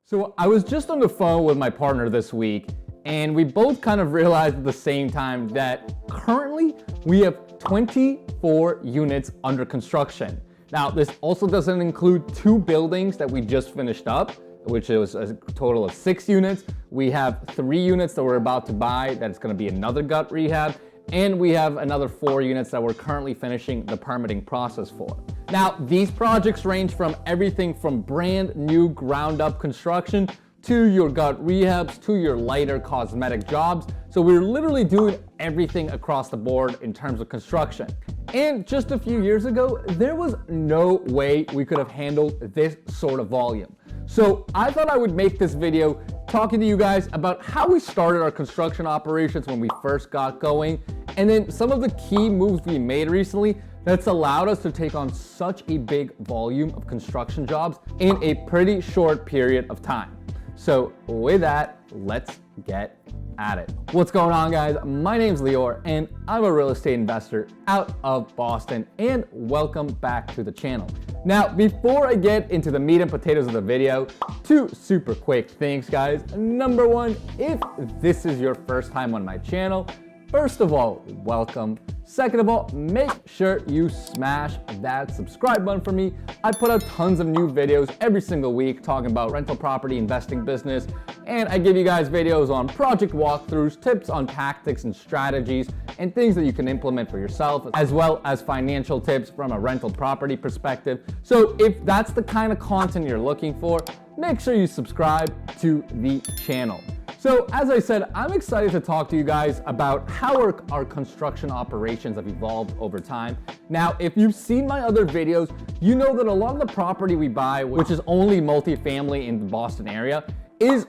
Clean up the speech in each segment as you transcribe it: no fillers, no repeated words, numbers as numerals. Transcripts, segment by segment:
So I was just on the phone with my partner this week, and we both kind of realized at the same time that currently we have 24 units under construction. Now, this also doesn't include 2 buildings that we just finished up, which is a total of 6 units. We have 3 units that we're about to buy that's gonna be another gut rehab, and we have another 4 units that we're currently finishing the permitting process for. Now, these projects range from everything from brand new ground up construction to your gut rehabs to your lighter cosmetic jobs. So we're literally doing everything across the board in terms of construction. And just a few years ago, there was no way we could have handled this sort of volume. So I thought I would make this video talking to you guys about how we started our construction operations when we first got going, and then some of the key moves we made recently that's allowed us to take on such a big volume of construction jobs in a pretty short period of time. So with that, let's get at it. What's going on, guys? My name's Lior and I'm a real estate investor out of Boston, and welcome back to the channel. Now, before I get into the meat and potatoes of the video, 2 super quick things, guys. Number 1, if this is your first time on my channel, first of all, welcome. Second of all, make sure you smash that subscribe button for me. I put out tons of new videos every single week talking about rental property investing business, and I give you guys videos on project walkthroughs, tips on tactics and strategies, and things that you can implement for yourself, as well as financial tips from a rental property perspective. So if that's the kind of content you're looking for, make sure you subscribe to the channel. So as I said, I'm excited to talk to you guys about how our construction operations have evolved over time. Now, if you've seen my other videos, you know that a lot of the property we buy, which is only multifamily in the Boston area, is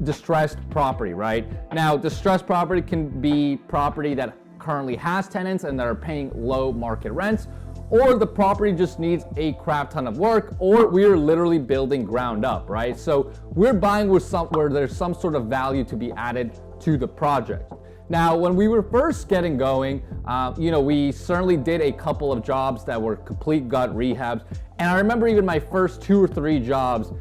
distressed property, right? Now, distressed property can be property that currently has tenants and that are paying low market rents, or the property just needs a crap ton of work, or we're literally building ground up, right? So we're buying where there's some sort of value to be added to the project. Now, when we were first getting going, we certainly did a couple of jobs that were complete gut rehabs. And I remember even my first 2 or 3 jobs,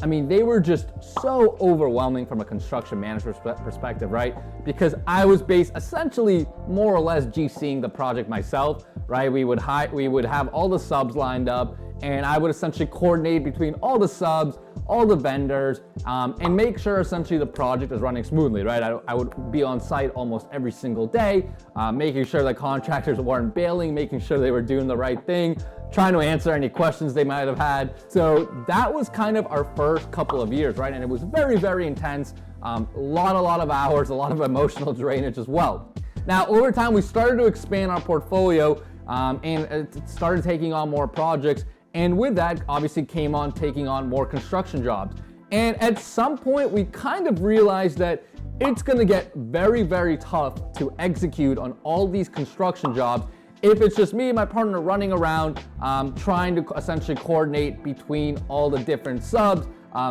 they were just so overwhelming from a construction management perspective, right? Because I was based essentially more or less GCing the project myself, right? We would have all the subs lined up, and I would essentially coordinate between all the subs, all the vendors, and make sure essentially the project is running smoothly, right? I would be on site almost every single day, making sure that contractors weren't bailing, making sure they were doing the right thing, trying to answer any questions they might have had. So that was kind of our first couple of years, right? And it was very, very intense. A lot of hours, a lot of emotional drainage as well. Now, over time, we started to expand our portfolio and started taking on more projects. And with that, obviously came on taking on more construction jobs. And at some point, we kind of realized that it's gonna get very, very tough to execute on all these construction jobs if it's just me and my partner running around trying to essentially coordinate between all the different subs,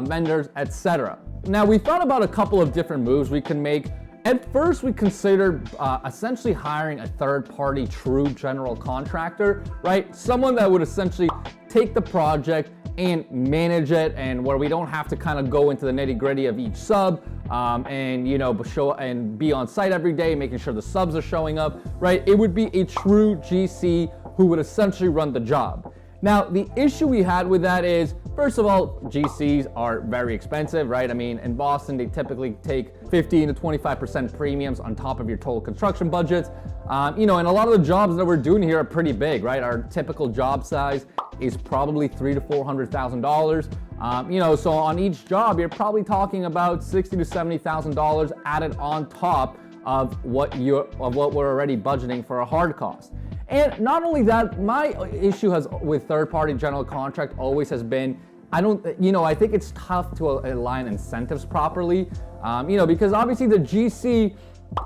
vendors, etc. Now, we thought about a couple of different moves we can make. At first, we considered essentially hiring a third-party true general contractor, right? Someone that would essentially take the project and manage it, and where we don't have to kind of go into the nitty-gritty of each sub and show and be on site every day, making sure the subs are showing up, right? It would be a true GC who would essentially run the job. Now, the issue we had with that is, first of all, GCs are very expensive, right? In Boston, they typically take 15 to 25% premiums on top of your total construction budgets. And a lot of the jobs that we're doing here are pretty big, right? Our typical job size is probably $300,000 to $400,000. So on each job, you're probably talking about $60,000 to $70,000 added on top of what we're already budgeting for a hard cost. And not only that, my issue with third-party general contract always has been, I think it's tough to align incentives properly, because obviously the GC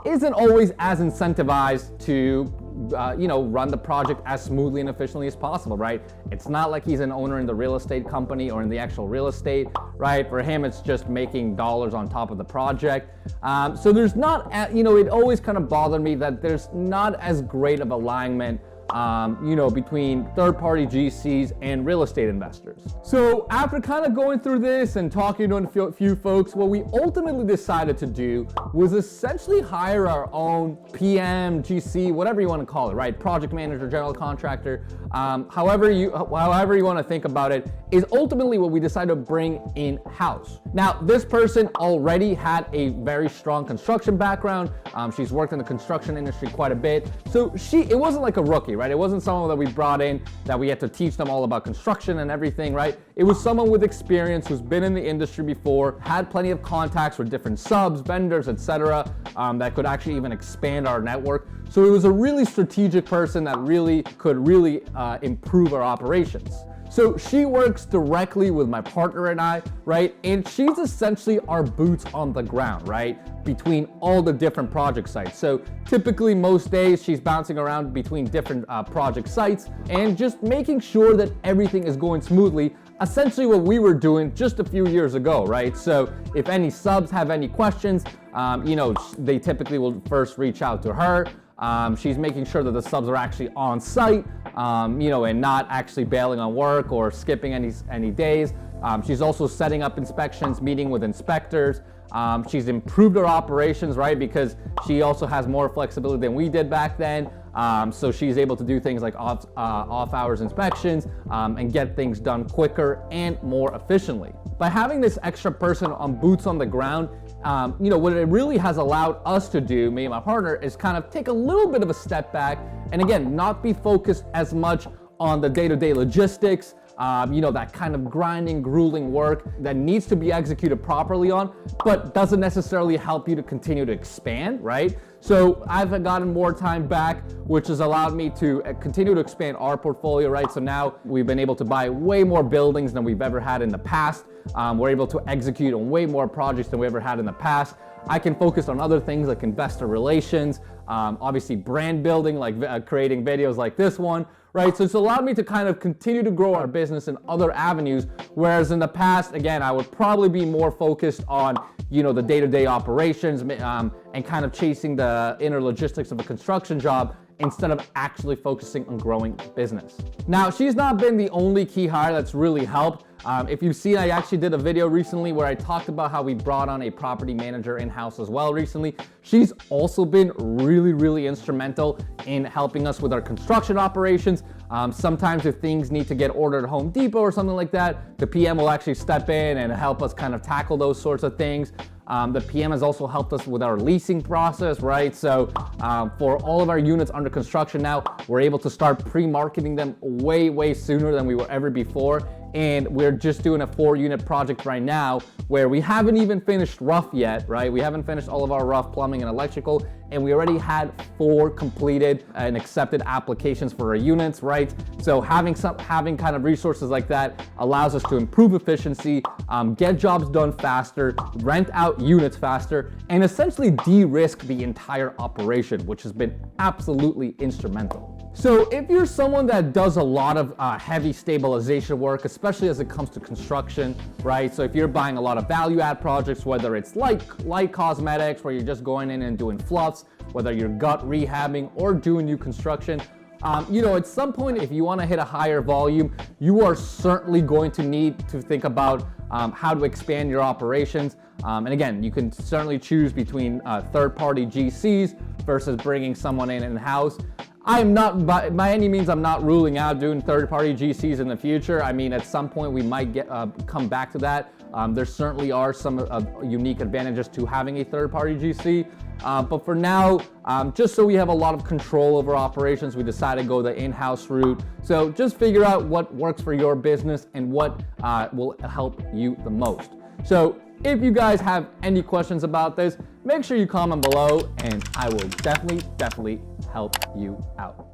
isn't always as incentivized to, run the project as smoothly and efficiently as possible, right? It's not like he's an owner in the real estate company or in the actual real estate, right? For him, it's just making dollars on top of the project. So there's not, it always kind of bothered me that there's not as great of alignment between third-party GCs and real estate investors. So after kind of going through this and talking to a few folks, what we ultimately decided to do was essentially hire our own PM, GC, whatever you want to call it, right? Project manager, general contractor, however you want to think about it, is ultimately what we decided to bring in-house. Now, this person already had a very strong construction background. She's worked in the construction industry quite a bit. So it wasn't like a rookie, right? It wasn't someone that we brought in that we had to teach them all about construction and everything, right? It was someone with experience who's been in the industry before, had plenty of contacts with different subs, vendors, etc., that could actually even expand our network. So it was a really strategic person that could really improve our operations. So she works directly with my partner and I, right? And she's essentially our boots on the ground, right? Between all the different project sites. So typically most days she's bouncing around between different project sites and just making sure that everything is going smoothly. Essentially what we were doing just a few years ago, right? So if any subs have any questions, they typically will first reach out to her. She's making sure that the subs are actually on site, and not actually bailing on work or skipping any days. She's also setting up inspections, meeting with inspectors. She's improved her operations, right? Because she also has more flexibility than we did back then. So she's able to do things like off hours inspections and get things done quicker and more efficiently. By having this extra person on boots on the ground, what it really has allowed us to do, me and my partner, is kind of take a little bit of a step back and again, not be focused as much on the day-to-day logistics, that kind of grinding, grueling work that needs to be executed properly on, but doesn't necessarily help you to continue to expand, right? So I've gotten more time back, which has allowed me to continue to expand our portfolio, right? So now we've been able to buy way more buildings than we've ever had in the past. We're able to execute on way more projects than we ever had in the past. I can focus on other things like investor relations, obviously brand building, like creating videos like this one, right? So it's allowed me to kind of continue to grow our business in other avenues, whereas in the past, again, I would probably be more focused on, the day-to-day operations and kind of chasing the inner logistics of a construction job instead of actually focusing on growing the business. Now, she's not been the only key hire that's really helped. If you've seen, I actually did a video recently where I talked about how we brought on a property manager in-house as well recently. She's also been really, really instrumental in helping us with our construction operations. Sometimes if things need to get ordered at Home Depot or something like that, the PM will actually step in and help us kind of tackle those sorts of things. The PM has also helped us with our leasing process, right? So for all of our units under construction now, we're able to start pre-marketing them way, way sooner than we were ever before. And we're just doing a 4-unit project right now where we haven't even finished rough yet, right? We haven't finished all of our rough plumbing and electrical, and we already had 4 completed and accepted applications for our units, right? So having kind of resources like that allows us to improve efficiency, get jobs done faster, rent out units faster, and essentially de-risk the entire operation, which has been absolutely instrumental. So if you're someone that does a lot of heavy stabilization work, especially as it comes to construction, right? So if you're buying a lot of value add projects, whether it's light cosmetics, where you're just going in and doing fluffs, whether you're gut rehabbing or doing new construction, at some point, if you want to hit a higher volume, you are certainly going to need to think about how to expand your operations. And again, you can certainly choose between third-party GCs versus bringing someone in-house. I'm not, by any means, I'm not ruling out doing third-party GCs in the future. I mean, at some point we might come back to that. There certainly are some unique advantages to having a third-party GC. But for now, just so we have a lot of control over operations, we decided to go the in-house route. So just figure out what works for your business and what will help you the most. So if you guys have any questions about this, make sure you comment below and I will definitely help you out.